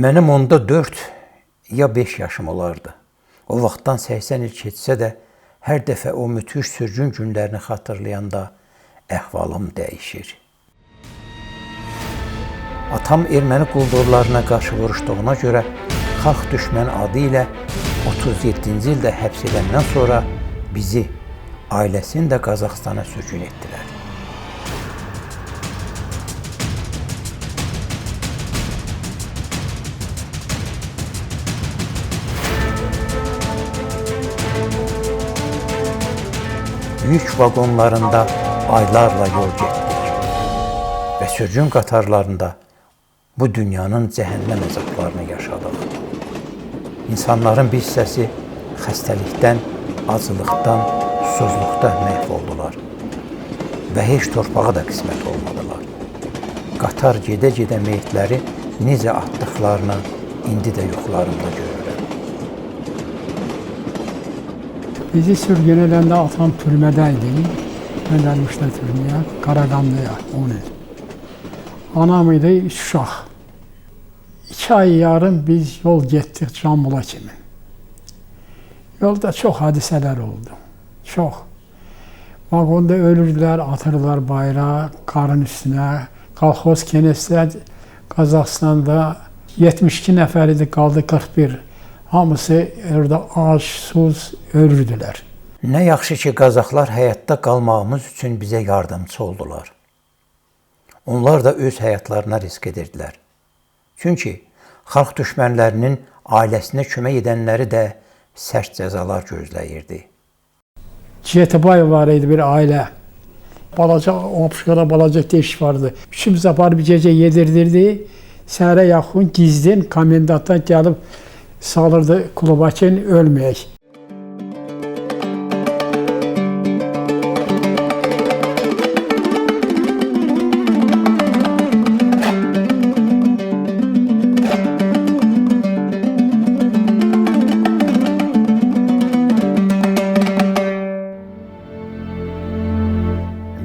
Mənim onda 4 ya 5 yaşım olardı. O vaxtdan 80 il keçsə də, hər dəfə o müthiş sürgün günlərini xatırlayanda əhvalım dəyişir. Atam erməni quldurlarına qarşı vuruşduğuna görə xalq düşməni adı ilə 37-ci ildə həbs edəndən sonra bizi, ailəsini də Qazaxstana sürgün etdilər. Yük vagonlarında aylarla yol getdik və sürgün qatarlarında bu dünyanın cəhənnəm əzablarını yaşadıq. İnsanların bir hissəsi xəstəlikdən, acılıqdan, susuzluqda məhv oldular və heç torpağa da qismət olmadılar. Qatar gedə-gedə meyitləri necə atdıqlarını indi də yuxularımda görürəm. Bizi sürgün edəndə atam türmədəydi. Göndərmişlər türməyə, Qaraqanlıya 10 il. Anam idi 3 uşaq. 2 ay yarım biz yol getdik Cambula kimi. Yolda çox hadisələr oldu. Çox. Vagonda ölürdülər, atırdılar bayrağı qarın üstünə. Kolxoz kenesdə Qazaxstanda 72 nəfər idi, qaldı 41. Hamısı orada ac, susuz ölürdülər. Nə yaxşı ki, Qazaxlar həyatda qalmağımız üçün bizə yardımçı oldular. Onlar da öz həyatlarına risk edirdilər. Çünki xalq düşmənlərinin ailəsinə kömək edənləri də sərt cəzalar gözləyirdi. Ciyetibay var idi bir ailə. Balaca, opşikada balaca deşik vardı. Üçümüz aparıb bir gecə yedirdirdi. Səhərə yaxın gizlin komendantdan gəlib salırdı kluba ki, ölməyək.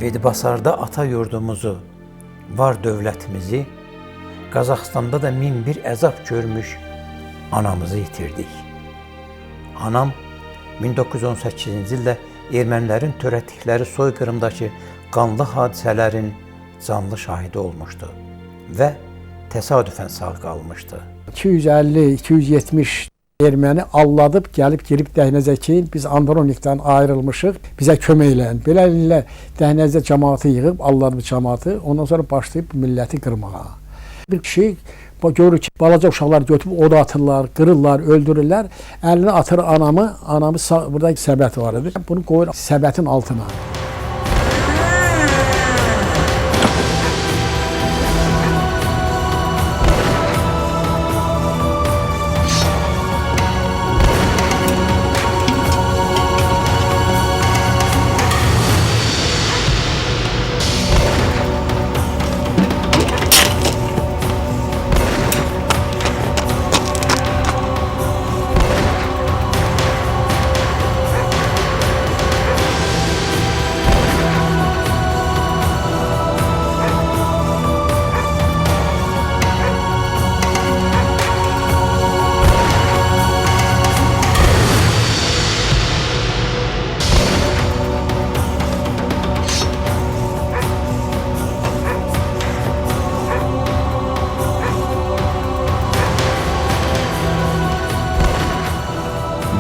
Vedibasarda ata yurdumuzu, var dövlətimizi, Qazaxstanda da min bir əzab görmüş anamızı itirdik. Anam 1918-ci ildə ermənilərin törətdikləri soyqırımdakı qanlı hadisələrin canlı şahidi olmuşdu və təsadüfən sağ qalmışdı. 250-270 erməni alladıb, gəlib girib Dəhnəzə ki, biz Andronikdən ayrılmışıq, bizə kömək eləyin. Beləliklə Dəhnəzə cəmaatı yığıb, alladıb cəmaatı, ondan sonra başlayıb milləti qırmağa. Bir kişi görür ki, balaca uşaqlar götürüb oda atırlar, qırırlar, öldürürlər. Əlini atır anamı burada səbət var idi. Bunu qoyur səbətin altına.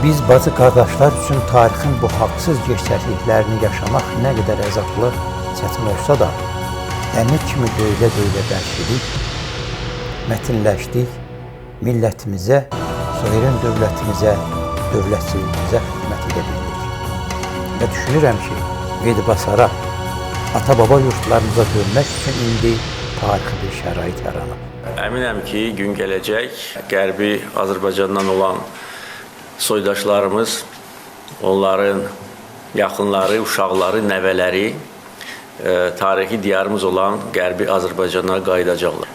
Biz bacı qardaşlar üçün tarixin bu haqsız gerçəkliklərini yaşamaq nə qədər əzablı, çətin olsa da, dəmir kimi döylə-döylə bərkidik, mətinləşdik, millətimizə, soyuran dövlətimizə, dövlətçiliyimizə xidmət edə bildik. Və düşünürəm ki, Vedibasara, ata-baba yurtlarımıza dönmək üçün indi tarixi bir şərait yaranıb. Əminəm ki, gün gələcək, Qərbi Azərbaycandan olan soydaşlarımız, onların yaxınları, uşaqları, nəvələri tarixi diyarımız olan Qərbi Azərbaycana qayıdacaqlar.